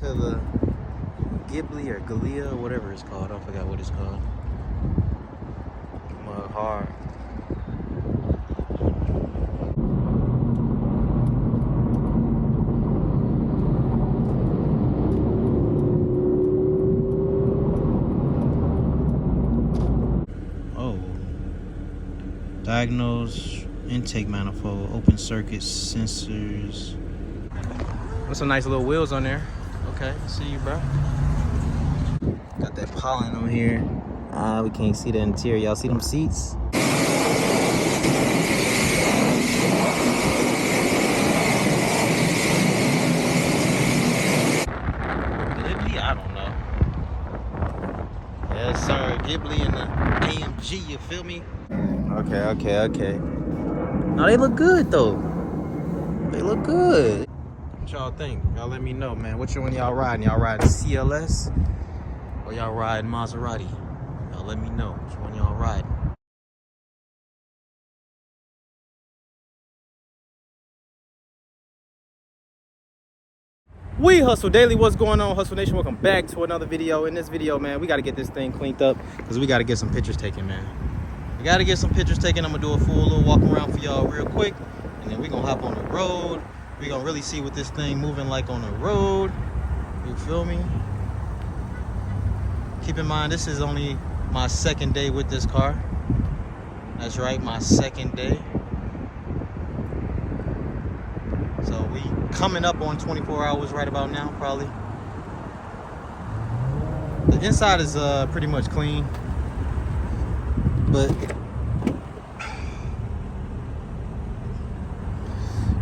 To the Ghibli or Galia or whatever it's called. I forgot what it's called. Mug hard. Oh. Diagnose intake manifold, open circuit sensors. There's some nice little wheels on there. Okay, see you, bro. Got that pollen on here. We can't see the interior. Y'all see them seats? Ghibli? I don't know. Yes, sir. Ghibli and the AMG, you feel me? Okay. No, they look good, though. They look good. What y'all think? Y'all let me know, man. Which one y'all riding? Y'all riding CLS or y'all riding Maserati? Y'all let me know which one y'all riding. We Hustle Daily. What's going on, Hustle Nation? Welcome back to another video. In this video, man, we got to get this thing cleaned up because we got to get some pictures taken, man. We got to get some pictures taken. I'm going to do a full little walk around for y'all real quick, and then we're going to hop on the road. We're gonna really see what this thing moving like on the road. You feel me? Keep in mind, this is only my second day with this car. That's right, my second day. So we coming up on 24 hours right about now, probably. The inside is pretty much clean, but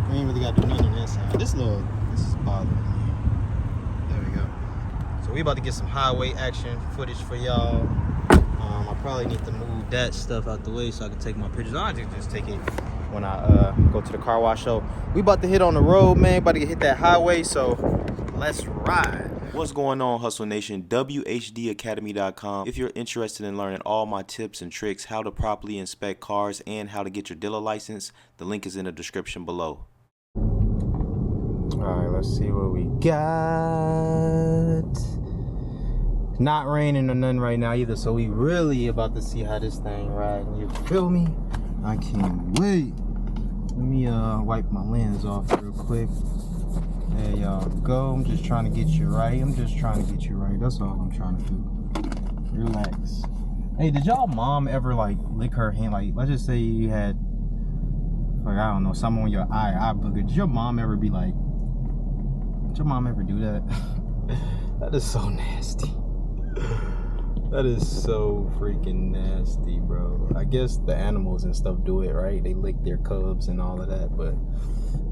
we ain't really got to do nothing on the inside. This is bothering me. There we go. So we about to get some highway action footage for y'all. I probably need to move that stuff out the way so I can take my pictures. I just take it when I go to the car wash. So we about to hit on the road, man. About to hit that highway. So let's ride. What's going on, Hustle Nation? whdacademy.com. If you're interested in learning all my tips and tricks, how to properly inspect cars and how to get your dealer license, the link is in the description below. Alright, let's see what we got. Not raining or nothing right now either, so we really about to see how this thing rides. You feel me? I can't wait. Let me wipe my lens off real quick. There y'all go. I'm just trying to get you right. That's all I'm trying to do. Relax. Hey, did y'all mom ever like lick her hand? Like, let's just say you had, like, I don't know, something on your eye booger. Did your mom ever be like, did your mom ever do that? That is so nasty. That is so freaking nasty, bro. I guess the animals and stuff do it, right? They lick their cubs and all of that, but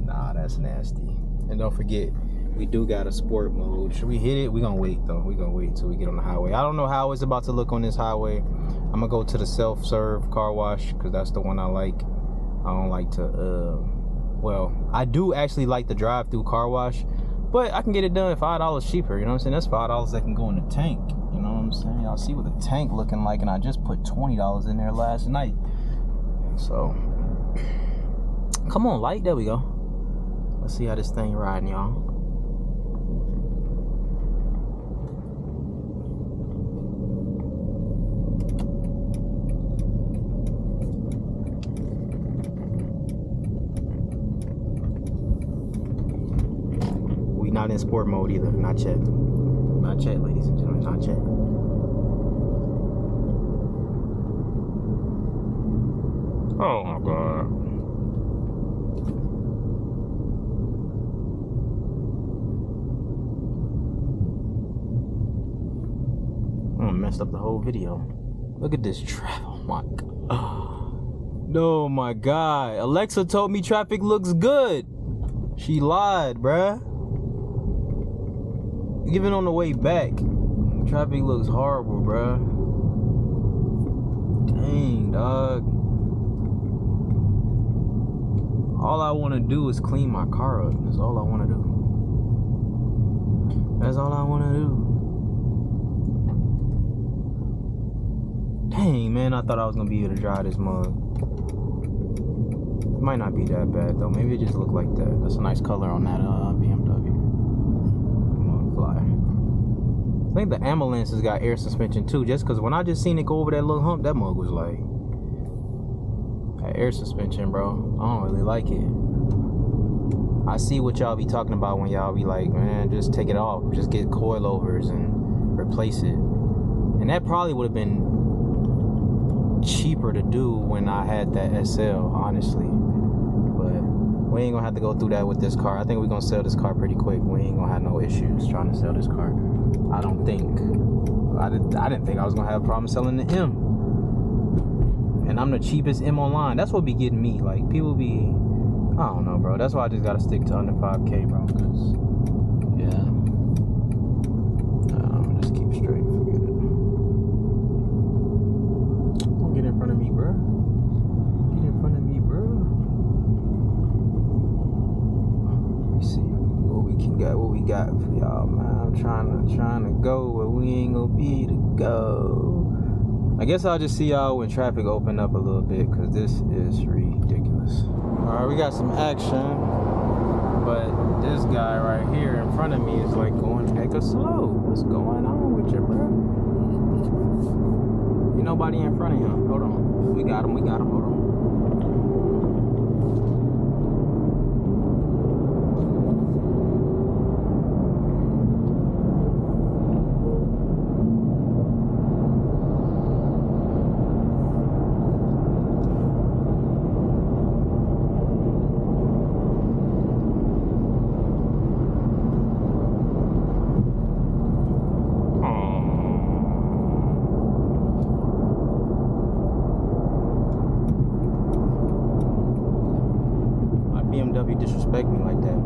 nah, that's nasty. And don't forget, we do got a sport mode. Should we hit it? We're gonna wait though. We're gonna wait till we get on the highway. I don't know how it's about to look on this highway. I'm gonna go to the self-serve car wash because that's the one I like. I don't like to, well, I do actually like the drive-through car wash, but I can get it done $5 cheaper, you know what I'm saying? That's $5 that can go in the tank, you know what I'm saying? Y'all see what the tank looking like, and I just put $20 in there last night. So, come on, light, there we go. Let's see how this thing riding, y'all. We not in sport mode either, not yet. Not yet, ladies and gentlemen, not yet. Oh my God. I messed up the whole video. Look at this traffic. Oh my God. Oh my God. Alexa told me traffic looks good. She lied, bruh. Even on the way back, traffic looks horrible, bruh. Dang, dog. All I want to do is clean my car up. That's all I want to do. That's all I want to do. Dang, man, I thought I was going to be able to drive this mug. It might not be that bad, though. Maybe it just looked like that. That's a nice color on that BMW. Come on, fly. think the ambulance has got air suspension too, just because when I just seen it go over that little hump, that mug was like, air suspension, bro. I don't really like it. I see what y'all be talking about when y'all be like, man, just take it off. Just get coilovers and replace it. And that probably would have been cheaper to do when I had that SL, honestly. But we ain't gonna have to go through that with this car. I think we're gonna sell this car pretty quick. We ain't gonna have no issues trying to sell this car. I don't think. I didn't think I was gonna have a problem selling the M. And I'm the cheapest M online. That's what be getting me. Like, people be, I don't know, bro. That's why I just gotta stick to under 5K, bro. Cause, yeah. I'm gonna just keep straight. Forget it. Don't get in front of me, bro. Get in front of me, bro. Let me see what we got for y'all, man. I'm trying to go where we ain't gonna be to go. I guess I'll just see y'all when traffic open up a little bit, because this is ridiculous. Alright, we got some action, but this guy right here in front of me is like going hecka slow. What's going on with you, bro? Ain't nobody in front of him. Hold on. We got him, hold on. BMW disrespect me like that.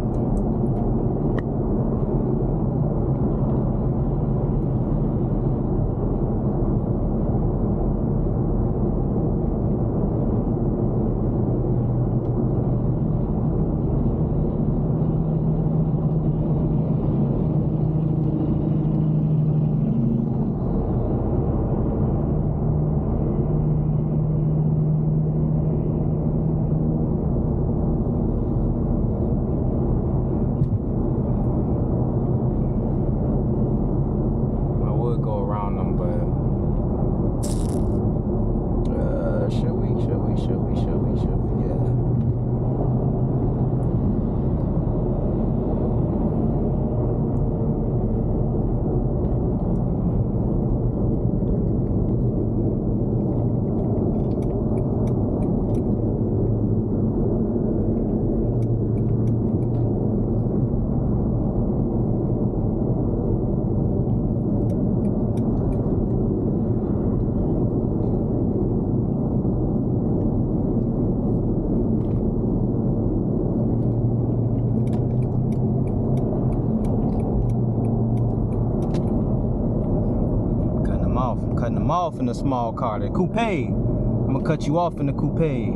Cutting them off in the small car, the coupe. I'm gonna cut you off in the coupe.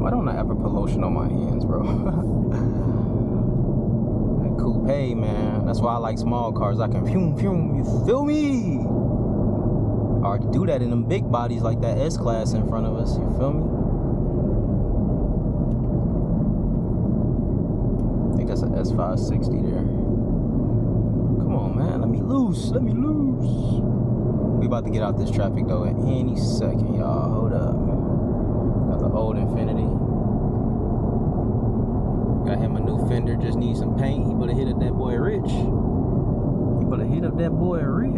Why don't I ever put lotion on my hands, bro? That coupe, man. That's why I like small cars. I can fume, you feel me? Or do that in them big bodies like that S-Class in front of us, you feel me? I think that's an S560 there. Come on, man, let me loose. We about to get out this traffic though at any second, y'all. Hold up. Got the old Infinity. Got him a new fender, just need some paint. He better hit up that boy Rich. Yeah, you gotta hit up that boy Rich,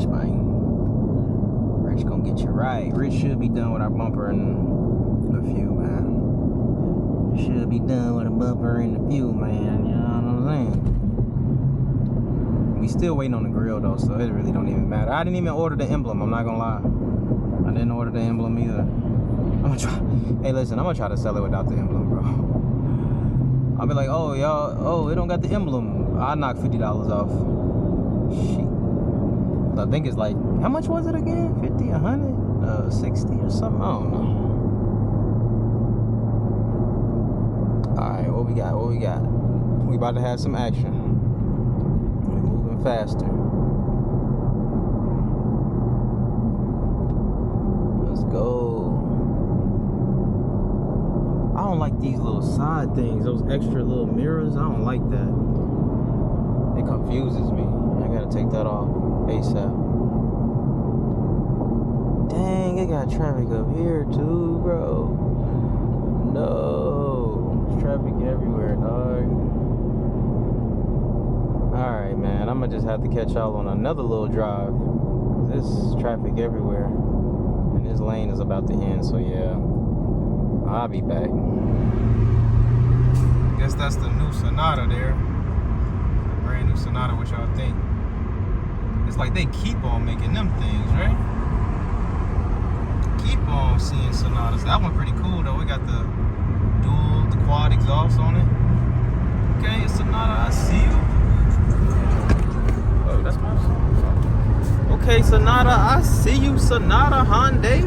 man. Rich gonna get you right. Rich should be done with our bumper in a few, man. Should be done with a bumper in a few, man. You know what I'm saying? We still waiting on the grill though, so it really don't even matter. I didn't even order the emblem, I'm not gonna lie. I didn't order the emblem either. I'm gonna try. Hey, listen, I'm gonna try to sell it without the emblem, bro. I'll be like, oh, y'all, oh, it don't got the emblem. I knock $50 off. Shit. I think it's like, how much was it again? 50, 100, 60 or something? I don't know. Alright, what we got? We about to have some action. We're moving faster. don't like these little side things, those extra little mirrors. I don't like that. It confuses me. I gotta take that off ASAP. Dang, it got traffic up here too, bro. No, there's traffic everywhere, dog. Alright, man, I'm gonna just have to catch y'all on another little drive. There's traffic everywhere. And this lane is about to end, so yeah. I'll be back. Guess that's the new Sonata there. The brand new Sonata, what y'all think? It's like they keep on making them things, right? Keep on seeing Sonatas. That one pretty cool though. We got the quad exhaust on it. Okay, Sonata, I see you. Oh, that's my song. Okay, Sonata, I see you, Sonata Hyundai.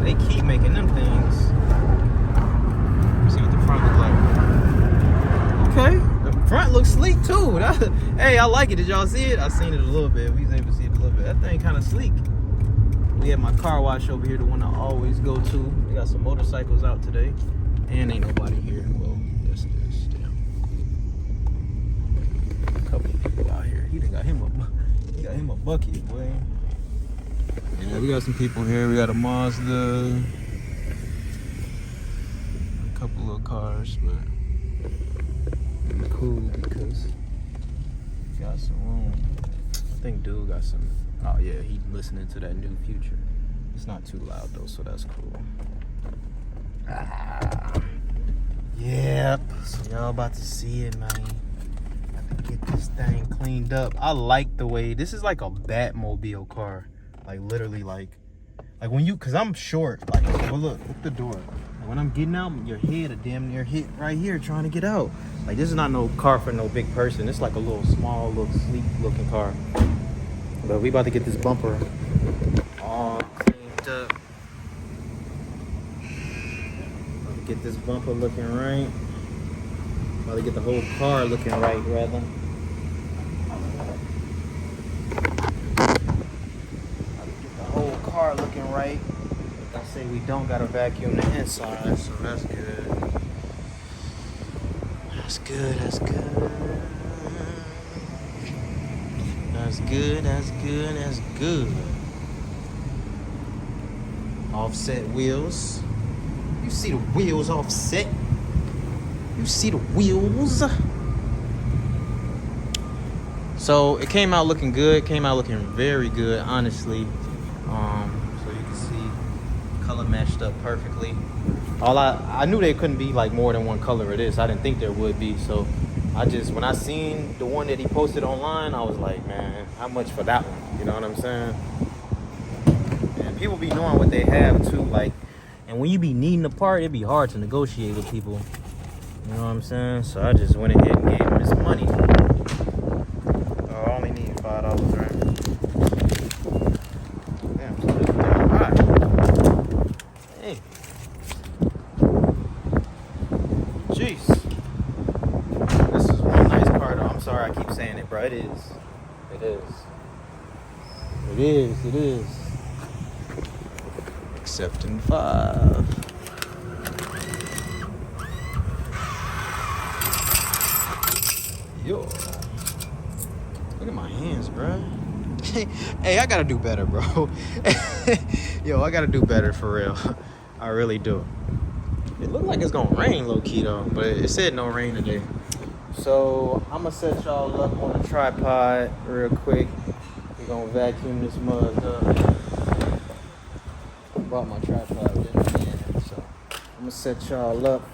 They keep making them things. Let's see what the front look like. Okay, the front looks sleek too. Hey, I like it. Did y'all see it? I seen it a little bit. We was able to see it a little bit. That thing kind of sleek. We have my car wash over here, the one I always go to. We got some motorcycles out today. And ain't nobody here. Well, yes it is. Damn. A couple of people out here. He done got him a bucket, boy. Yeah, we got some people here. We got a Mazda. A couple of cars, but it's cool because we got some room. I think dude got some. Oh yeah, he listening to that new Future. It's not too loud though, so that's cool. Yep. So y'all about to see it, man. Have to get this thing cleaned up. I like the way this is like a Batmobile car. Like literally, like when you, cause I'm short. Like, well, look the door. When I'm getting out, your head a damn near hit right here trying to get out. Like this is not no car for no big person. It's like a little small, little sleek looking car. But we about to get this bumper all cleaned up. About to get this bumper looking right. About to get the whole car looking right, rather. Car looking right. I say we don't gotta vacuum the inside, so that's good. That's good, that's good. That's good, that's good, that's good. Offset wheels. You see the wheels offset? You see the wheels? So it came out looking good. Came out looking very good, honestly. So you can see color matched up perfectly. I knew there couldn't be like more than one color of this. I didn't think there would be. So when I seen the one that he posted online, I was like, man, how much for that one? You know what I'm saying? And people be knowing what they have too. Like, and when you be needing a part, it'd be hard to negotiate with people. You know what I'm saying? So I just went ahead and gave him his money. Oh, I only need $5, right? Jeez. This is one nice car though. I'm sorry I keep saying it, bro. It is. It is. It is. It is. Accepting 5. Yo. Look at my hands, bro. Hey, I gotta do better, bro. Yo, I gotta do better for real. I really do. It looked like it's gonna rain low-key though, but it said no rain today. So I'm gonna set y'all up on a tripod real quick. We're gonna vacuum this mug up. Brought my tripod with me in, so I'm gonna set y'all up.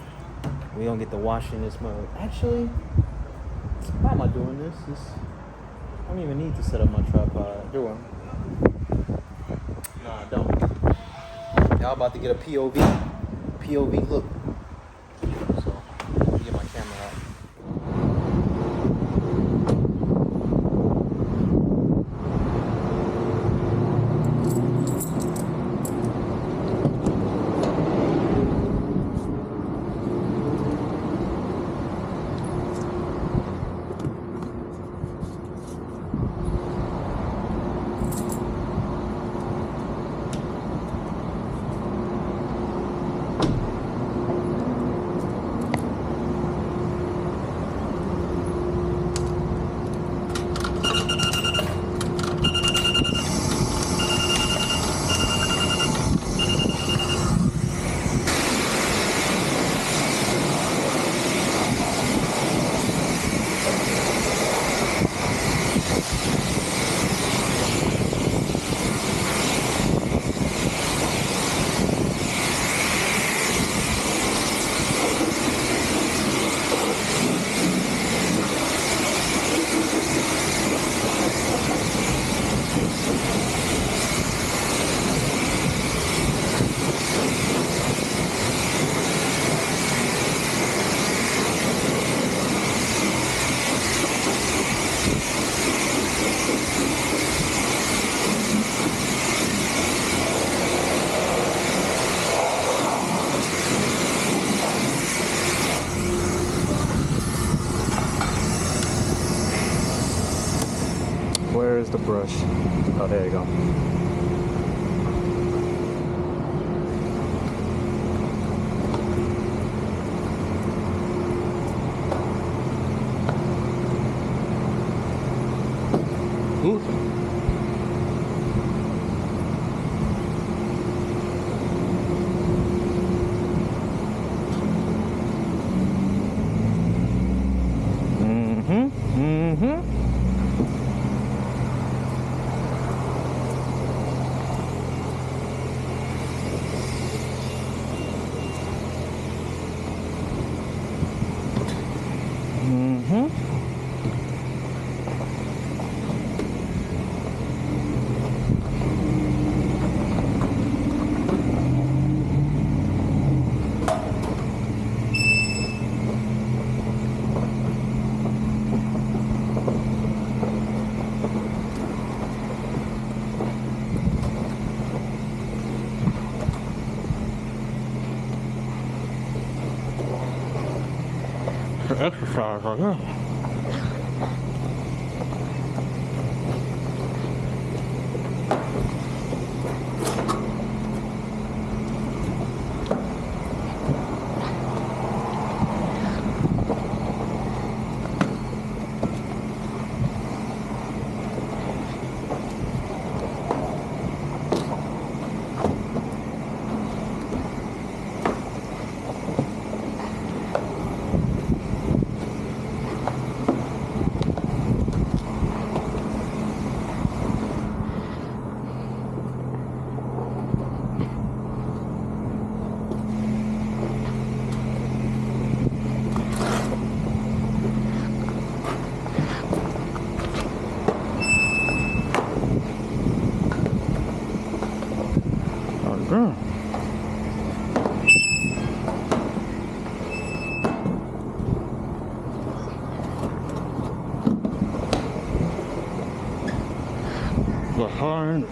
We gonna get the washing this mug. Actually, why am I doing this? I don't even need to set up my tripod, do I? No, I don't. Y'all about to get a POV look. So, let me get my camera out. Where's the brush? Oh, there you go. Ooh. Exercise right here. Behind.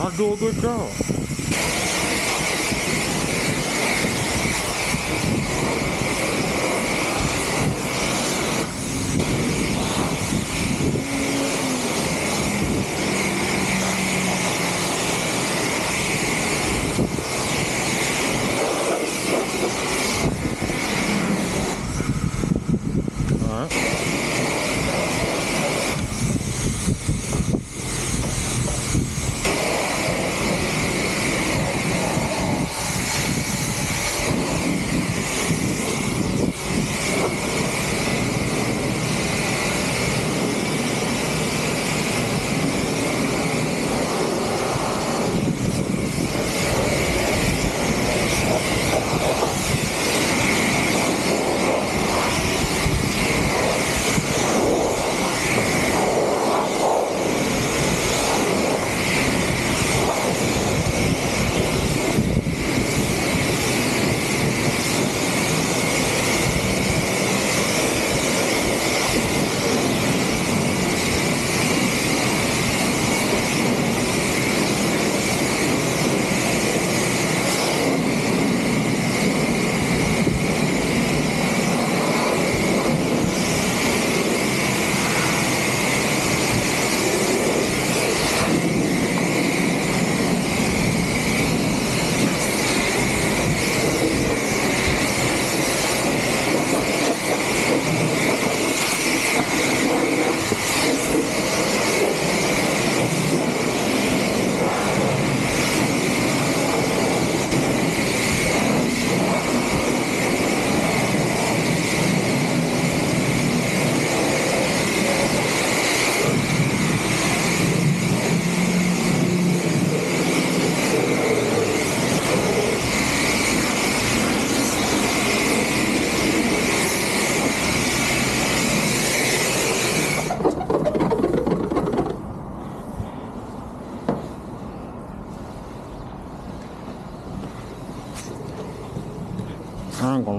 I do a good job.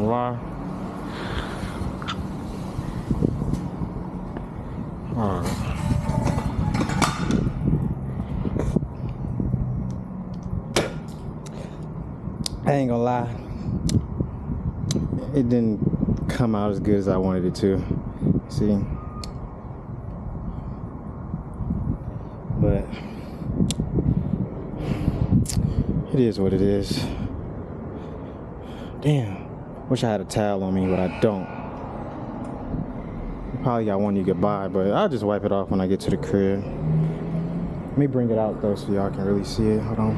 lie. Alright. I ain't gonna lie. It didn't come out as good as I wanted it to. See? But it is what it is. Damn. Wish I had a towel on me, but I don't. Probably got one you could buy, but I'll just wipe it off when I get to the crib. Let me bring it out though so y'all can really see it. Hold on.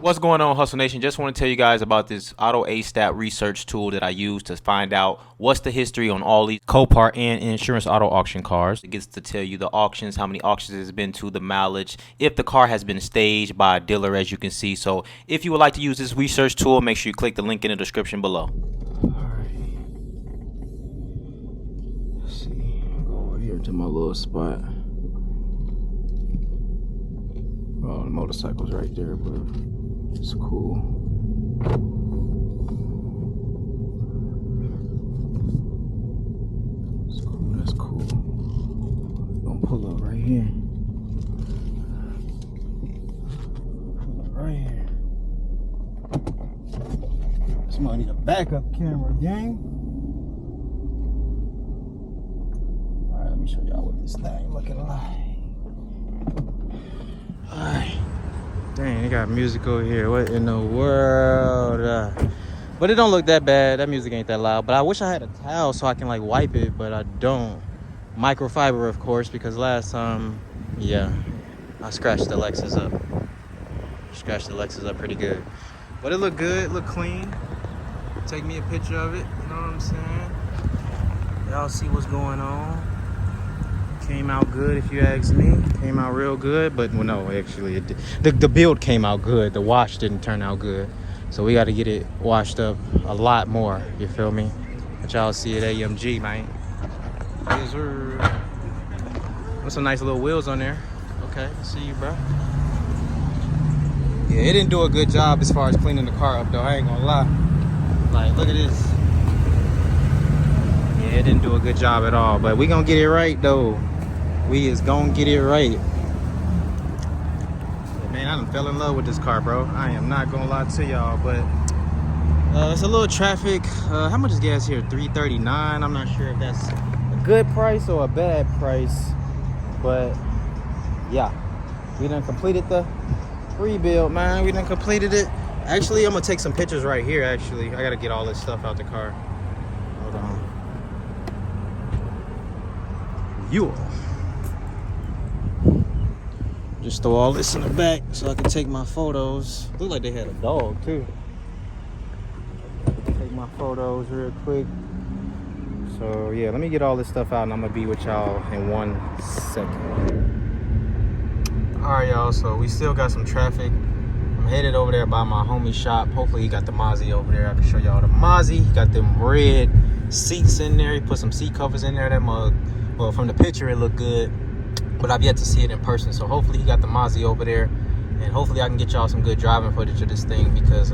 What's going on, Hustle Nation? Just want to tell you guys about this Auto A-Stat research tool that I use to find out what's the history on all these Copart and insurance auto auction cars. It gets to tell you the auctions, how many auctions it's been to, the mileage, if the car has been staged by a dealer, as you can see. So if you would like to use this research tool, make sure you click the link in the description below. Alright. Let's see. Go over here to my little spot. Oh, the motorcycle's right there, but it's cool. It's cool, that's cool. We're gonna pull up right here. Pull up right here. Somebody need a backup camera, gang. Alright, let me show y'all what this thing looking like. Alright. Dang, they got music over here. What in the world? But it don't look that bad. That music ain't that loud. But I wish I had a towel so I can like wipe it, but I don't. Microfiber, of course, because last time, yeah, I scratched the Lexus up. Scratched the Lexus up pretty good. But it looked good, it looked clean. Take me a picture of it, you know what I'm saying? Y'all see what's going on. Came out good if you ask me. Came out real good, but well, no, actually it did. The build came out good. The wash didn't turn out good, so we got to get it washed up a lot more, you feel me? But y'all see it AMG, man. Yes, sir. There's some nice little wheels on there. Okay, see you, bro. Yeah, it didn't do a good job as far as cleaning the car up though, I ain't gonna lie. Like, look at this. Yeah, it didn't do a good job at all, but we gonna get it right though. We is gonna get it right. Yeah, man, I done fell in love with this car, bro. I am not gonna lie to y'all, but it's a little traffic. How much is gas here? $3.39. I'm not sure if that's a good price or a bad price, but yeah, we done completed the rebuild, man. We done completed it. Actually, I'm gonna take some pictures right here. Actually, I gotta get all this stuff out the car. Hold on. You. Just throw all this in the back so I can take my photos. Look like they had a dog too. Take my photos real quick. So yeah, let me get all this stuff out and I'm gonna be with y'all in 1 second. Alright y'all, so we still got some traffic. I'm headed over there by my homie's shop. Hopefully he got the Mozzie over there. I can show y'all the Mozzie. He got them red seats in there. He put some seat covers in there. That mug, well, from the picture it looked good, but I've yet to see it in person. So hopefully he got the Mozzie over there, and hopefully I can get y'all some good driving footage of this thing, because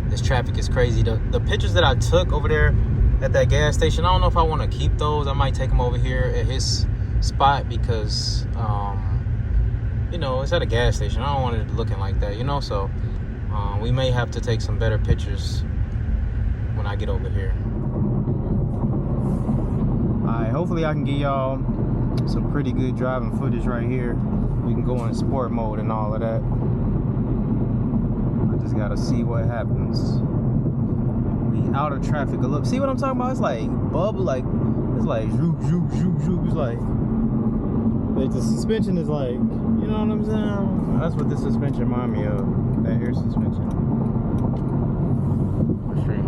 this traffic is crazy. The pictures that I took over there at that gas station, I don't know if I want to keep those. I might take them over here at his spot, because you know, it's at a gas station. I don't want it looking like that, you know. So we may have to take some better pictures when I get over here. Alright, hopefully I can get y'all some pretty good driving footage right here. We can go in sport mode and all of that. I just gotta see what happens. We out of traffic a little. See what I'm talking about? It's like bubble, like it's like zoop zoop zoop zoop. It's like the suspension is like, you know what I'm saying? That's what this suspension reminds me of. That air suspension. For sure.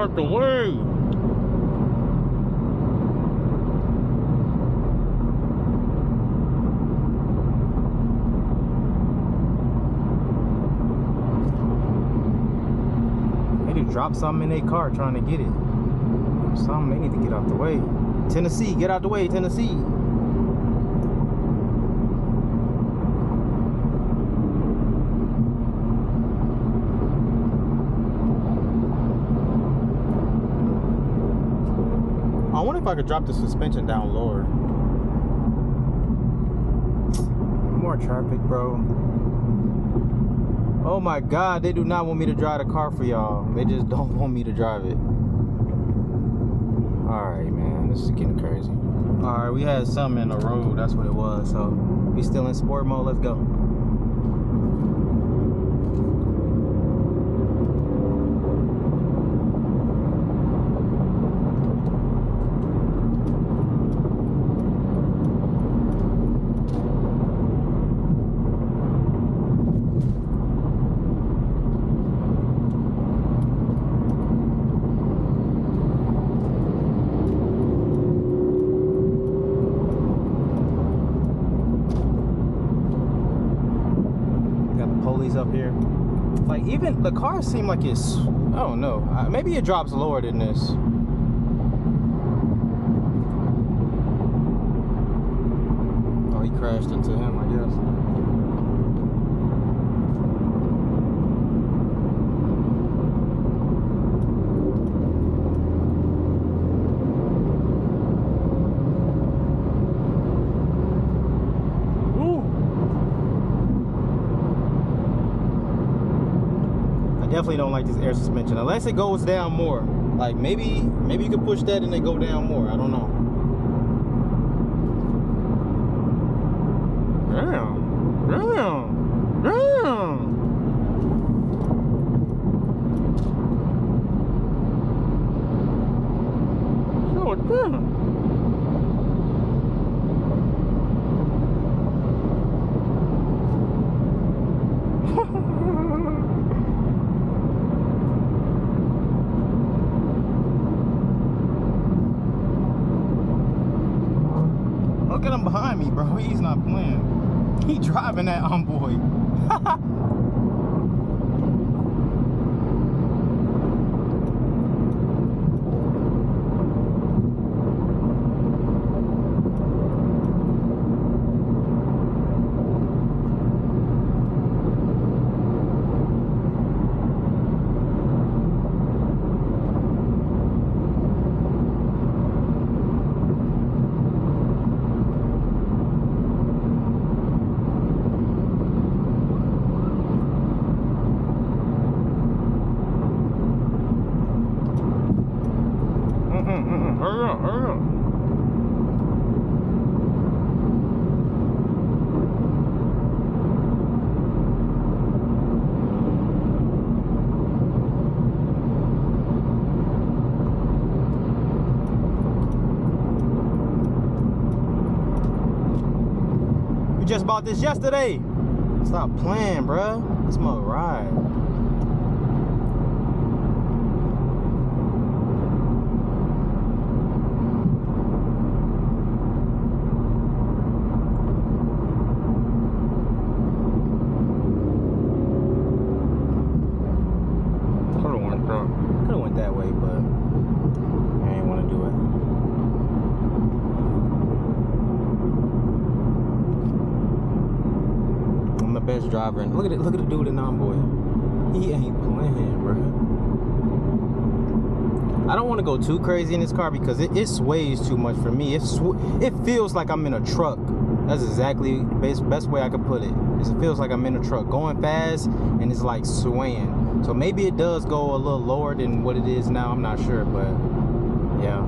out the way. They just dropped something in their car trying to get it. Something, they need to get out the way. Tennessee, get out the way, Tennessee. I wonder if I could drop the suspension down lower. More traffic, bro. Oh my God, they do not want me to drive the car for y'all. They just don't want me to drive it. Alright, man, this is getting crazy. Alright, we had something in the road, that's what it was. So, we still in sport mode, let's go. Up here, like even the car seem like it's, I don't know, maybe it drops lower than this. Oh, he crashed into him, I guess. Definitely don't like this air suspension unless it goes down more. Like maybe you could push that and it go down more. I don't know. Damn. So damn. Look at him behind me, bro. He's not playing. He driving that boy. Hurry up. We just bought this yesterday. Stop playing, bruh. It's my ride. Could have went that way, but I ain't want to do it. I'm the best driver. And look at the dude in boy. He ain't playing, bro. I don't want to go too crazy in this car because it sways too much for me. It feels like I'm in a truck. That's exactly the best way I could put it. It feels like I'm in a truck going fast and it's like swaying. So maybe it does go a little lower than what it is now. I'm not sure, but yeah.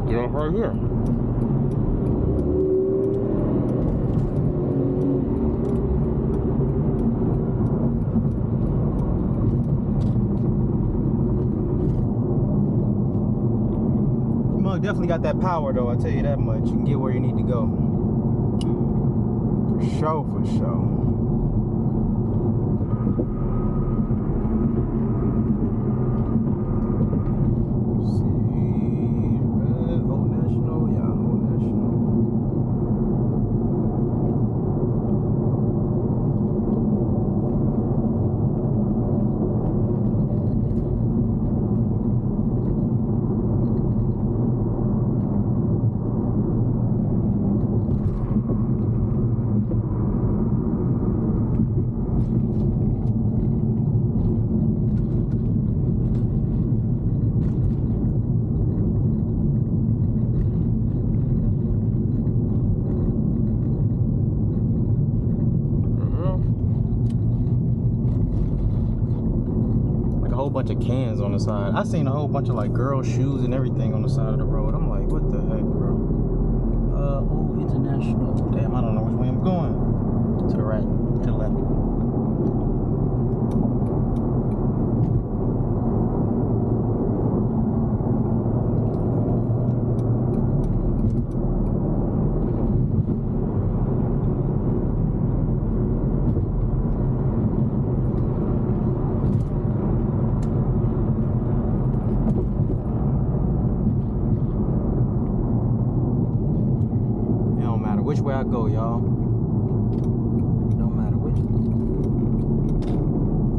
Get off right here. truck definitely got that power though, I'll tell you that much. You can get where you need to go. For sure, for sure. Bunch of cans on the side. I seen a whole bunch of like girl shoes and everything on the side of the road. I'm like, what the heck, bro? Oh, international. Damn, I don't know which way I'm going. To the right, to the left. Which way I go, y'all. No matter which.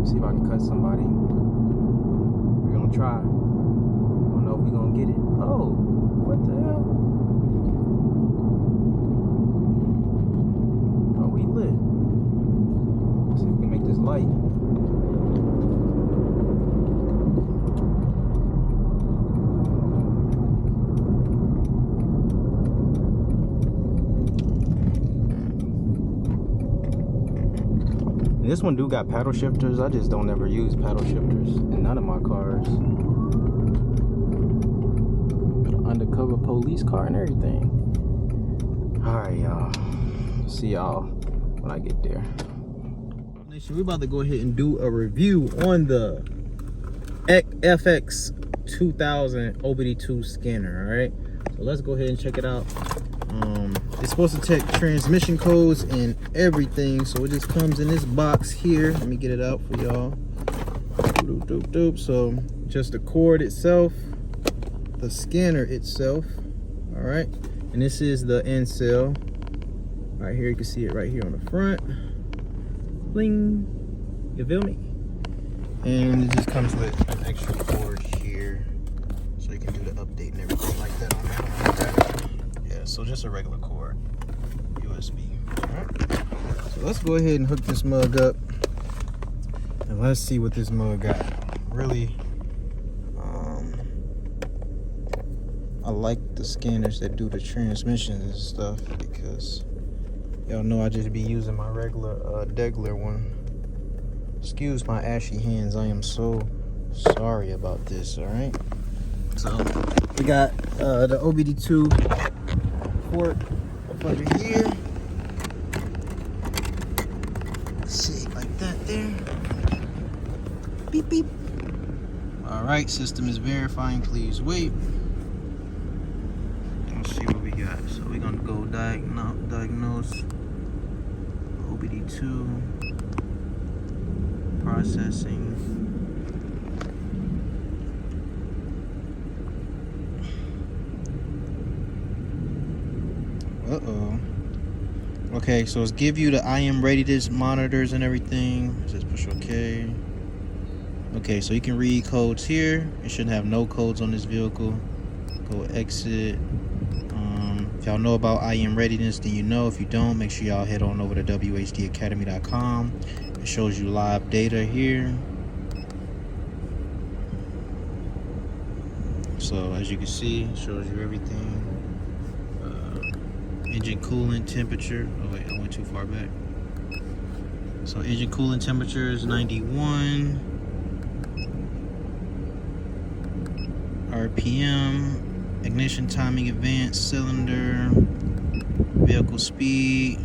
See if I can cut somebody. We're gonna try. I don't know if we're gonna get it. Oh, what the hell? Oh, we lit. Let's see if we can make this light. This one do got paddle shifters. I just don't ever use paddle shifters in none of my cars. Got an undercover police car and everything. Alright, y'all. See y'all when I get there. We're about to go ahead and do a review on the FX 2000 OBD2 scanner. Alright, so let's go ahead and check it out. It's supposed to take transmission codes and everything, so it just comes in this box here. Let me get it out for y'all. Doop, doop, doop. So just the cord itself, the scanner itself. All right, and this is the end cell right here. You can see it right here on the front. Bling, you feel me? And it just comes with an extra cord here, so you can do the update and everything like that on that. Yeah, so just a regular cord, USB. All right. So let's go ahead and hook this mug up, and let's see what this mug got. Really, I like the scanners that do the transmissions and stuff, because y'all know I just be using my regular Degler one. Excuse my ashy hands. I am so sorry about this. All right. So we got the OBD2 port up under here. See, like that there. Beep beep. All right, system is verifying. Please wait. Let's see what we got. So we're gonna go diagnose OBD2 processing. Okay, so it's give you the IM readiness monitors and everything. Just push OK. Okay, so you can read codes here. It shouldn't have no codes on this vehicle. Go exit. If y'all know about IM readiness, then you know. If you don't, make sure y'all head on over to whdacademy.com. It shows you live data here. So as you can see, it shows you everything. Engine coolant temperature. Oh wait, I went too far back. So engine coolant temperature is 91. RPM, ignition timing, advanced cylinder, vehicle speed.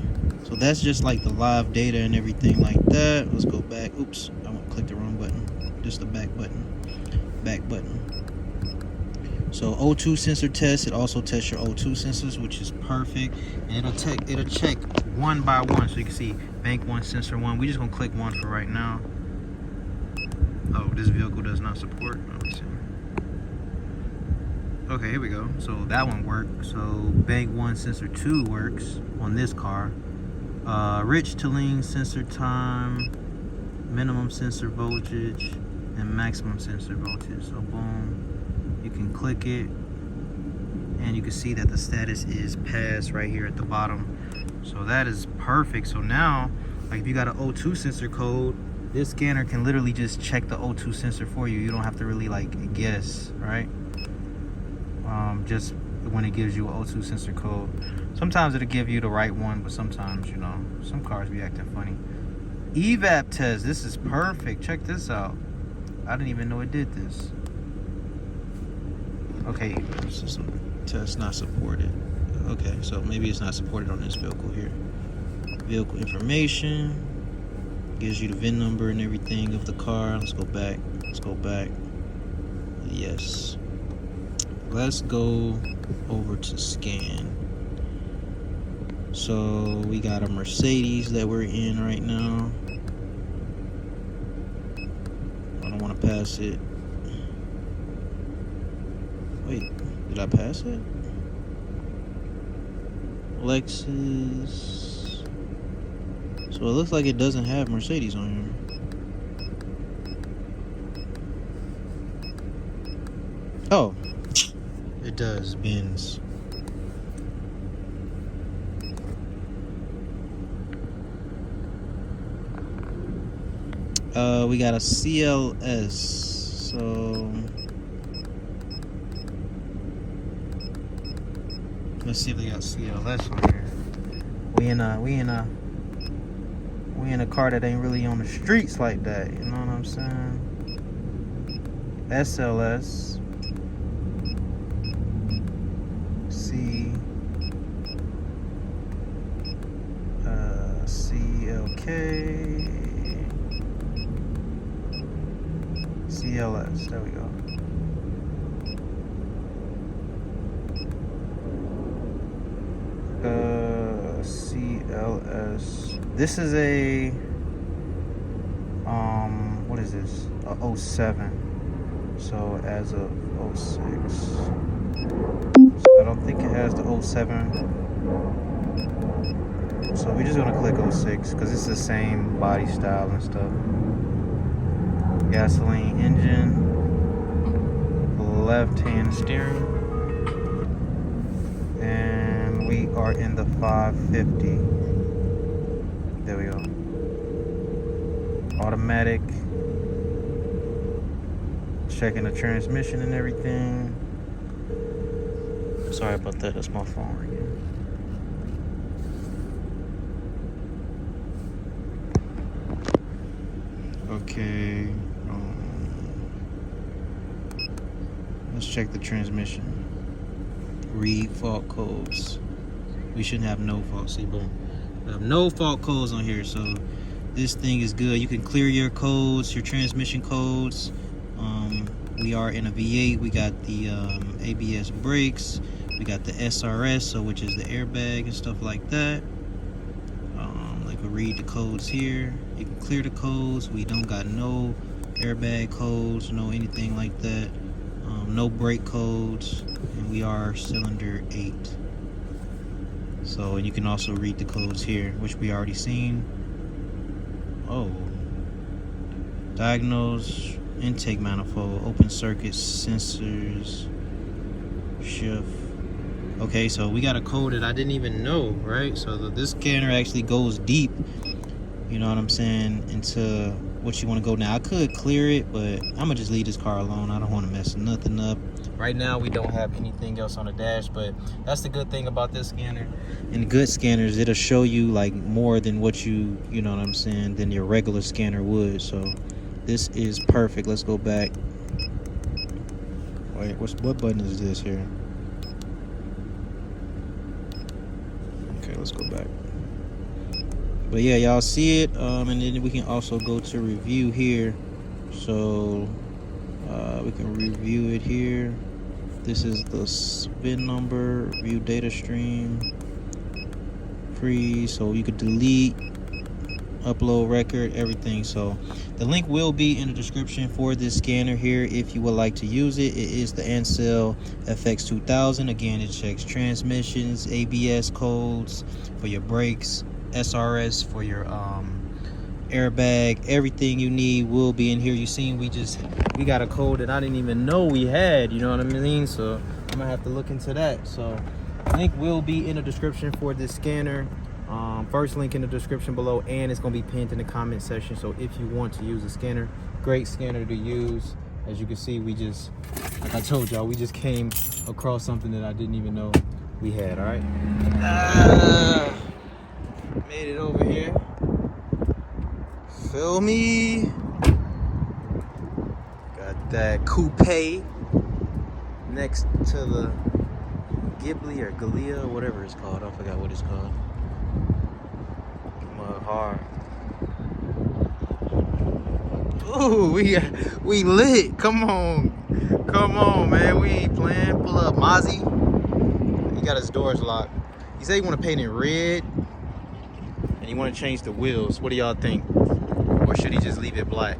So that's just like the live data and everything like that. Let's go back. Oops, I clicked the wrong button. Just the back button. Back button. So O2 sensor test, it also tests your O2 sensors, which is perfect. And it'll check one by one. So you can see bank 1, sensor 1. We're just gonna click 1 for right now. Oh, this vehicle does not support. Let me see. Okay, here we go. So that one worked. So bank 1, sensor 2 works on this car. Rich to lean sensor time, minimum sensor voltage, and maximum sensor voltage. So boom. You can click it and you can see that the status is passed right here at the bottom. So that is perfect. So now, like if you got an O2 sensor code, this scanner can literally just check the O2 sensor for you. You don't have to really like guess, right? Just when it gives you an O2 sensor code. Sometimes it'll give you the right one, but sometimes, you know, some cars be acting funny. EVAP test, this is perfect. Check this out. I didn't even know it did this. Okay, system test not supported. Okay, so maybe it's not supported on this vehicle here. Vehicle information gives you the VIN number and everything of the car. Let's go back. Let's go back. Yes. Let's go over to scan. So we got a Mercedes that we're in right now. I don't want to pass it. Wait, did I pass it? Lexus. So it looks like it doesn't have Mercedes on here. Oh, it does. Benz. We got a CLS. So let's see if they got CLS on here. We in a car that ain't really on the streets like that. You know what I'm saying? SLS. CLK. CLS. There we go. CLS. This is a what is this? A 07. So as of 06. So I don't think it has the 07. So we're just gonna click 06 because it's the same body style and stuff. Gasoline engine, left-hand steering, and we are in the 550. There we go. Automatic. Checking the transmission and everything. Sorry about that. That's my phone ringing. Okay. Let's check the transmission. Read fault codes. We shouldn't have no fault. See, boom. We have no fault codes on here, so this thing is good. You can clear your codes, your transmission codes. We are in a V8. We got the ABS brakes. We got the SRS, so which is the airbag and stuff like that. Like we read the codes here. You can clear the codes. We don't got no airbag codes, no anything like that. No brake codes, and we are cylinder 8. So, and you can also read the codes here, which we already seen. Oh, diagnose intake manifold, open circuit sensors, shift. Okay, so we got a code that I didn't even know, right? So this scanner actually goes deep, you know what I'm saying, into what you want to go. Now I could clear it, but I'm gonna just leave this car alone. I don't want to mess nothing up. Right now we don't have anything else on the dash, but that's the good thing about this scanner. And the good scanners, it'll show you like more than what you know what I'm saying, than your regular scanner would. So this is perfect. Let's go back. Wait, what button is this here? Okay, let's go back. But yeah, y'all see it, and then we can also go to review here. So we can review it here. This is the VIN number, view data stream, free, so you could delete, upload record, everything. So the link will be in the description for this scanner here if you would like to use it. It is the Ansel FX2000. Again, it checks transmissions, ABS codes for your brakes, SRS for your airbag. Everything you need will be in here. You seen we got a code that I didn't even know we had, you know what I mean? So I'm gonna have to look into that. So link will be in the description for this scanner. First link in the description below, and it's gonna be pinned in the comment section. So if you want to use a scanner, great scanner to use. As you can see, we just, like I told y'all, we just came across something that I didn't even know we had. All right, made it over here. Feel me? Got that coupe next to the Ghibli or Galia, whatever it's called. I forgot what it's called. Hard. Ooh, we lit. Come on, man. We ain't playing. Pull up, Mozzie. He got his doors locked. He said he want to paint it red, and he want to change the wheels. What do y'all think? Or should he just leave it black?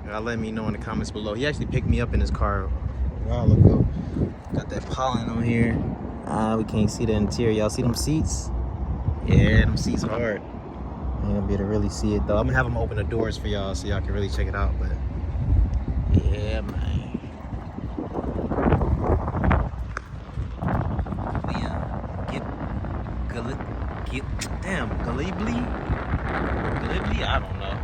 Y'all let me know in the comments below. He actually picked me up in his car a while ago. Got that pollen on here. We can't see the interior. Y'all see them seats? Yeah, them seats hard. I'm gonna be able to really see it though. I'm gonna have them open the doors for y'all so y'all can really check it out. But yeah, man. Ghibli? I don't know.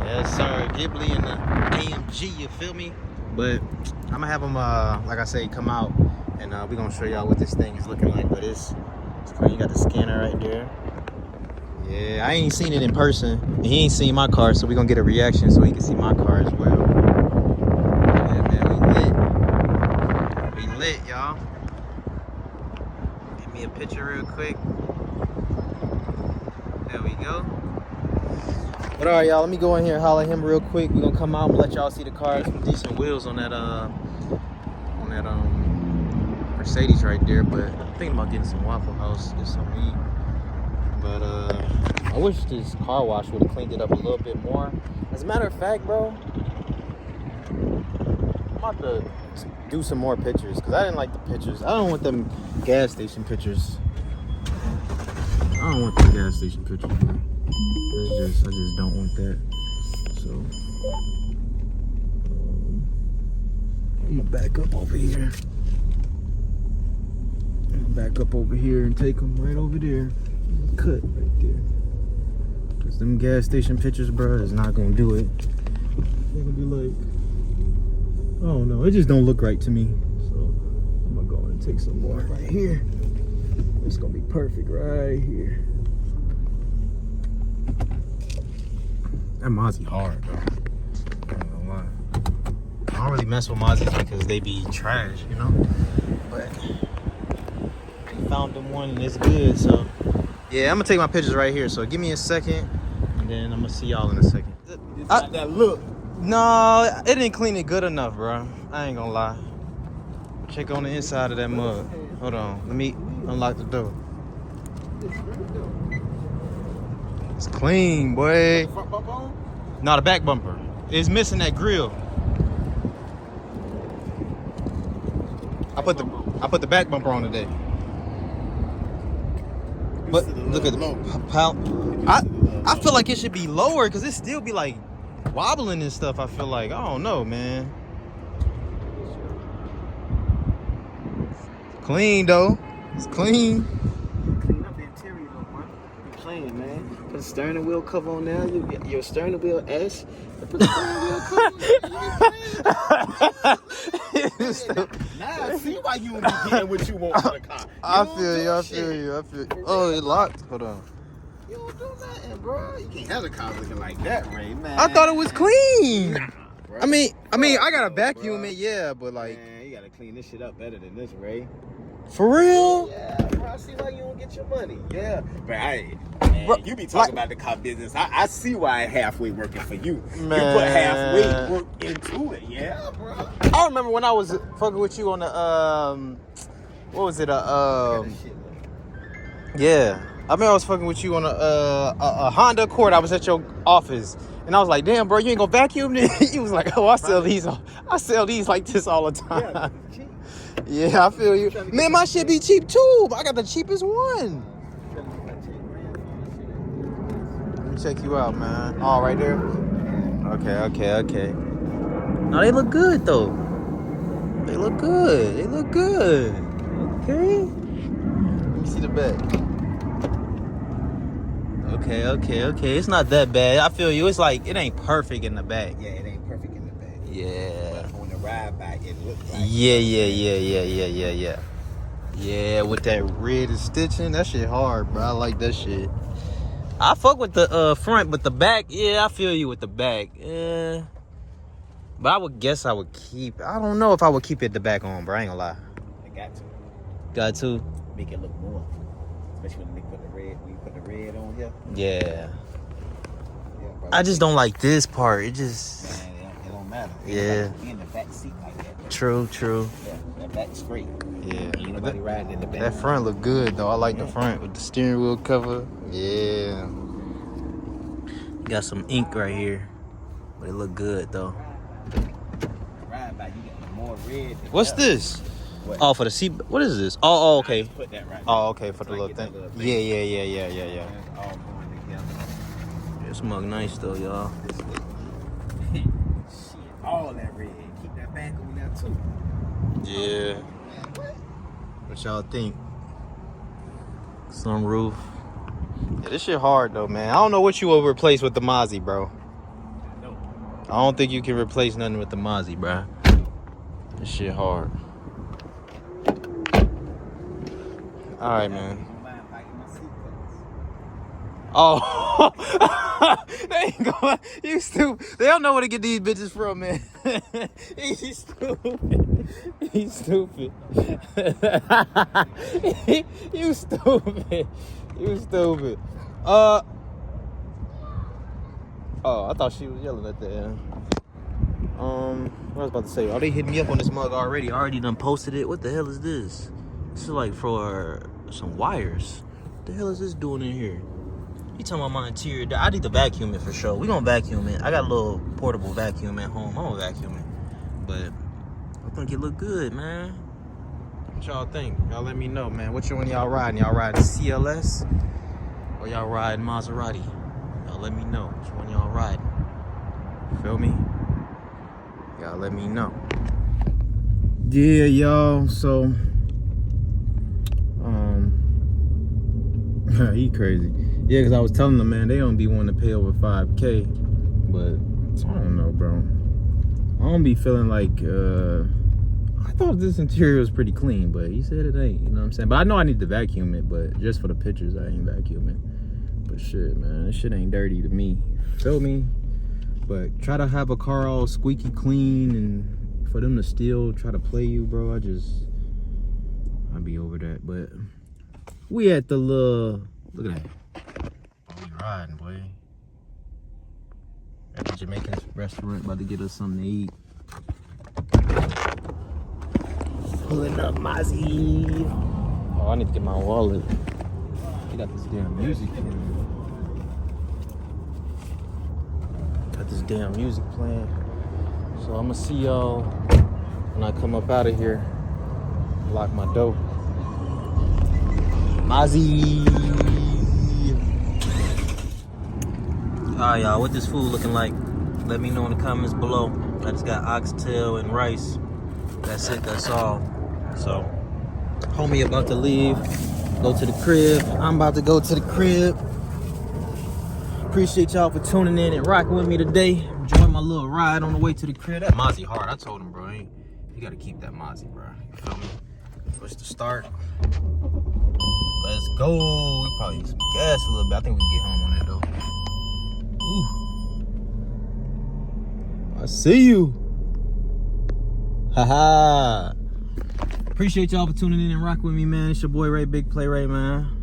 Yes, sir. Ghibli and the AMG, you feel me? But I'm gonna have them, like I say, come out and we're gonna show y'all what this thing is looking like. But it's cool. You got the scanner right there. Yeah, I ain't seen it in person. And he ain't seen my car, so we're gonna get a reaction so he can see my car as well. Yeah, man, we lit, y'all. Give me a picture real quick. There we go. But all right, y'all, let me go in here and holler at him real quick. We're gonna come out and let y'all see the car. Some decent wheels on that Mercedes right there. But I'm thinking about getting some Waffle House, get some meat. But I wish this car wash would have cleaned it up a little bit more. As a matter of fact, bro, I'm about to do some more pictures because I didn't like the pictures. I don't want them gas station pictures. I don't want the gas station pictures, man. I just don't want that. So I'm gonna back up over here. And take them right over there. Cut right there. Cause them gas station pictures, bro, is not gonna do it. They're gonna be like, oh no, it just don't look right to me. So I'm gonna go and take some more right here. It's gonna be perfect right here. That Mozzie hard, bro. I ain't gonna lie. I don't really mess with Mozzies because they be trash, you know? But I found them one and it's good, so. Yeah, I'm gonna take my pictures right here, so give me a second, and then I'm gonna see y'all in a second. That look. No, it didn't clean it good enough, bro. I ain't gonna lie. Check on the inside of that mug. Hold on, let me unlock the door. It's clean, boy. Front bumper on? No, the back bumper. It's missing that grill. I put the back bumper on today. But look at the pal. I feel like it should be lower because it still be like wobbling and stuff. I feel like, I don't know, man. Clean though. It's clean. Clean up the interior though, bro. You playing, man. Put a steering wheel cover on there. Your steering wheel S. Put the steering wheel cover on. Now I see why you would be getting what you want for the car. I feel you. Oh, it locked. Hold on. You don't do nothing, bro. You can't have a car looking like that, Ray, man. I thought it was clean. Bro. I mean, I gotta vacuum it, yeah, but like, man, you gotta clean this shit up better than this, Ray. for real? Yeah, bro. I see why you don't get your money. Yeah, but man, Bro, you be talking about the car business. I see why halfway working for you. Man. You put halfway work into it. Yeah, bro. I remember when I was fucking with you on the what was it? Yeah. I remember I was fucking with you on a Honda Accord. I was at your office, and I was like, "Damn, bro, you ain't gonna vacuum this?" He was like, "Oh, I sell these like this all the time." Yeah, I feel you. Man, my shit be cheap too. I got the cheapest one. Let me check you out, man. Oh, right there. Okay. No, they look good though. They look good. Okay. Let me see the back. Okay. It's not that bad. I feel you. It's like it ain't perfect in the back. Yeah, it ain't perfect in the back. Yeah. But on the ride back, it looks like. Yeah. Yeah, with that red stitching, that shit hard, bro. I like that shit. I fuck with the front, but the back, yeah, I feel you with the back. Yeah. But I would guess I would keep. I don't know if I would keep it the back on, bro. I ain't gonna lie. I got to. Got to. Make it look more. Especially when they put the red. When you put the red on here. Yeah. Bro, I just don't like this part. It just. Man, it don't matter. Yeah. Be in the back seat like that. True. Yeah, that back's straight. Yeah. Ain't nobody riding in the back. That front look good though. I like the front with the steering wheel cover. Yeah. Got some ink right here, but it look good though. Ride by, you got more red. What's this? What? Oh, for the seat. What is this? Oh, okay. Put that right. Oh, okay, for the So I little get that thing. little Yeah. It's all going together. This mug nice though, y'all. Shit, all that red. Keep that back on there too. Yeah. What y'all think? Sunroof. Yeah, this shit hard though, man. I don't know what you will replace with the Mozzie, bro. No. I don't think you can replace nothing with the Mozzie, bro. This shit hard. All right, man. Oh, they ain't going. You stupid. They don't know where to get these bitches from, man. He's stupid. He's stupid. You stupid. You stupid. Oh, I thought she was yelling at the end. What I was about to say? Oh, they hitting me up on this mug already. I already done posted it. What the hell is this? This is like for some wires. What the hell is this doing in here? He talking about my interior. I need to vacuum it for sure. We gonna vacuum it. I got a little portable vacuum at home. I'm gonna vacuum it. But I think it look good, man. What y'all think? Y'all let me know, man. Which one y'all riding? Y'all riding CLS? Or y'all riding Maserati? Y'all let me know. Which one y'all riding? Feel me? Y'all let me know. Yeah, y'all. So, he crazy. Yeah, because I was telling them, man, they don't be wanting to pay over 5K. But I don't know, bro. I don't be feeling like, I thought this interior was pretty clean, but he said it ain't, you know what I'm saying? But I know I need to vacuum it, but just for the pictures, I ain't vacuuming. But shit, man, this shit ain't dirty to me. Feel me? But try to have a car all squeaky clean and for them to still try to play you, bro, I'd be over that. But we at the little, look at that. Oh, we riding, boy. At the Jamaican restaurant, about to get us something to eat. Pulling up Mozzie. Oh, I need to get my wallet. They got this damn music playing. Got this damn music playing. So I'm gonna see y'all when I come up out of here. Lock my door. Mozzie. Alright, y'all, what this food looking like? Let me know in the comments below. I just got oxtail and rice. That's it, that's all. So, homie about to leave, go to the crib. I'm about to go to the crib. Appreciate y'all for tuning in and rocking with me today. Enjoying my little ride on the way to the crib. That Mozzie hard. I told him, bro, you gotta keep that Mozzie, bro. You feel me? Push the start. Let's go. We probably need some gas a little bit. I think we can get home on that though. Ooh. I see you. Haha. Appreciate y'all for tuning in and rocking with me, man. It's your boy Ray, Big Play Ray, man.